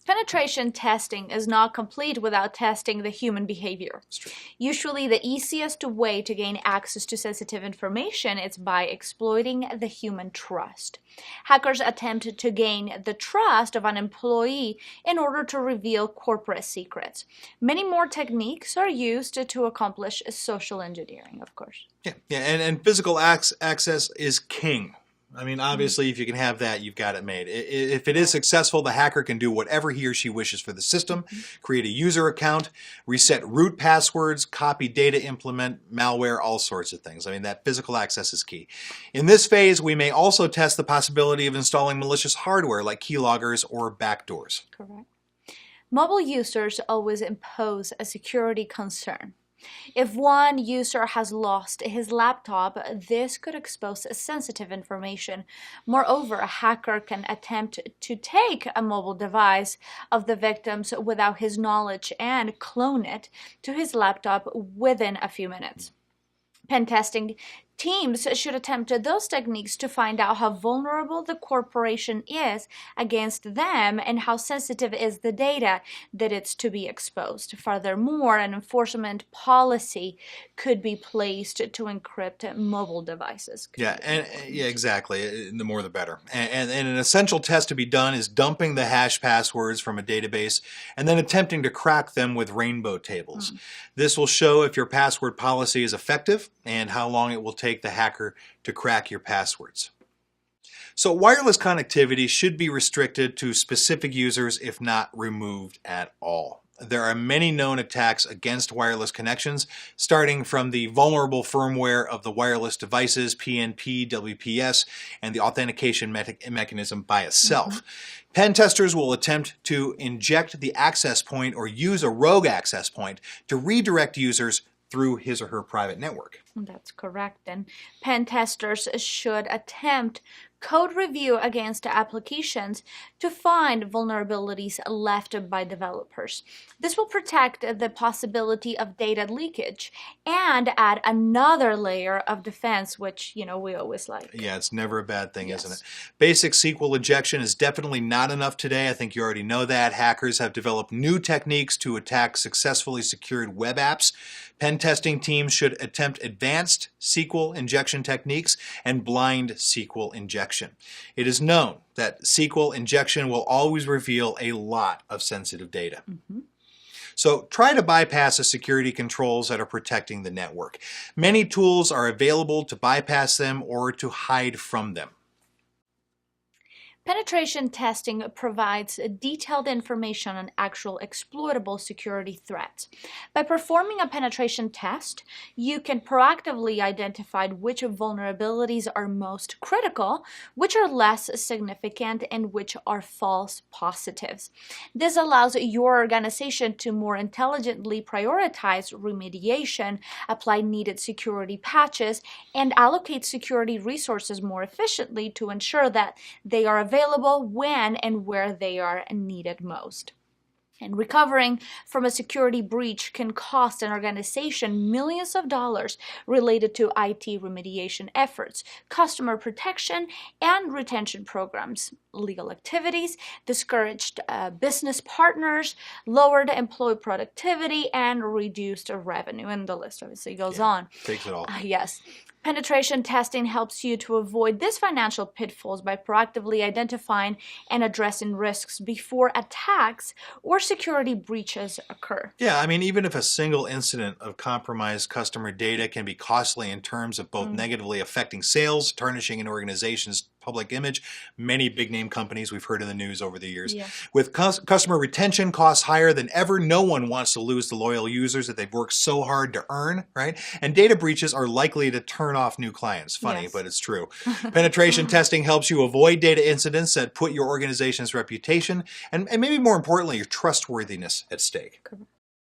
Penetration testing is not complete without testing the human behavior. Usually the easiest way to gain access to sensitive information is by exploiting the human trust. Hackers attempt to gain the trust of an employee in order to reveal corporate secrets. Many more techniques are used to accomplish social engineering, of course. And physical access is king. I mean, obviously, if you can have that, you've got it made. If it is successful, the hacker can do whatever he or she wishes for the system, create a user account, reset root passwords, copy data, implement malware, all sorts of things. I mean, that physical access is key. In this phase, we may also test the possibility of installing malicious hardware like keyloggers or backdoors. Correct. Mobile users always impose a security concern. If one user has lost his laptop, this could expose sensitive information. Moreover, a hacker can attempt to take a mobile device of the victims without his knowledge and clone it to his laptop within a few minutes. Pentesting teams should attempt those techniques to find out how vulnerable the corporation is against them and how sensitive is the data that it's to be exposed. Furthermore, an enforcement policy could be placed to encrypt mobile devices. Yeah, exactly. The more the better. And an essential test to be done is dumping the hash passwords from a database and then attempting to crack them with rainbow tables. This will show if your password policy is effective and how long it will take the hacker to crack your passwords. So wireless connectivity should be restricted to specific users if not removed at all. There are many known attacks against wireless connections, starting from the vulnerable firmware of the wireless devices, PNP, WPS, and the authentication mechanism by itself. Pen testers will attempt to inject the access point or use a rogue access point to redirect users through his or her private network. That's correct. And pen testers should attempt code review against applications to find vulnerabilities left by developers. This will protect the possibility of data leakage and add another layer of defense, which, we always like. Yeah, it's never a bad thing, isn't it? Basic SQL injection is definitely not enough today. I think you already know that. Hackers have developed new techniques to attack successfully secured web apps. Pen testing teams should attempt advanced SQL injection techniques and blind SQL injection. It is known that SQL injection will always reveal a lot of sensitive data. So try to bypass the security controls that are protecting the network. Many tools are available to bypass them or to hide from them. Penetration testing provides detailed information on actual exploitable security threats. By performing a penetration test, you can proactively identify which vulnerabilities are most critical, which are less significant, and which are false positives. This allows your organization to more intelligently prioritize remediation, apply needed security patches, and allocate security resources more efficiently to ensure that they are available when and where they are needed most. And recovering from a security breach can cost an organization millions of dollars related to IT remediation efforts, customer protection and retention programs, legal activities, discouraged business partners, lowered employee productivity, and reduced revenue. And the list obviously goes on. Takes it all. Yes. Penetration testing helps you to avoid these financial pitfalls by proactively identifying and addressing risks before attacks or security breaches occur. Yeah, I mean, even if a single incident of compromised customer data can be costly in terms of both negatively affecting sales, tarnishing an organization's public image, many big name companies we've heard in the news over the years. With customer retention costs higher than ever, no one wants to lose the loyal users that they've worked so hard to earn, right? And data breaches are likely to turn off new clients. Funny, but it's true. Penetration testing helps you avoid data incidents that put your organization's reputation and maybe more importantly, your trustworthiness at stake. Correct.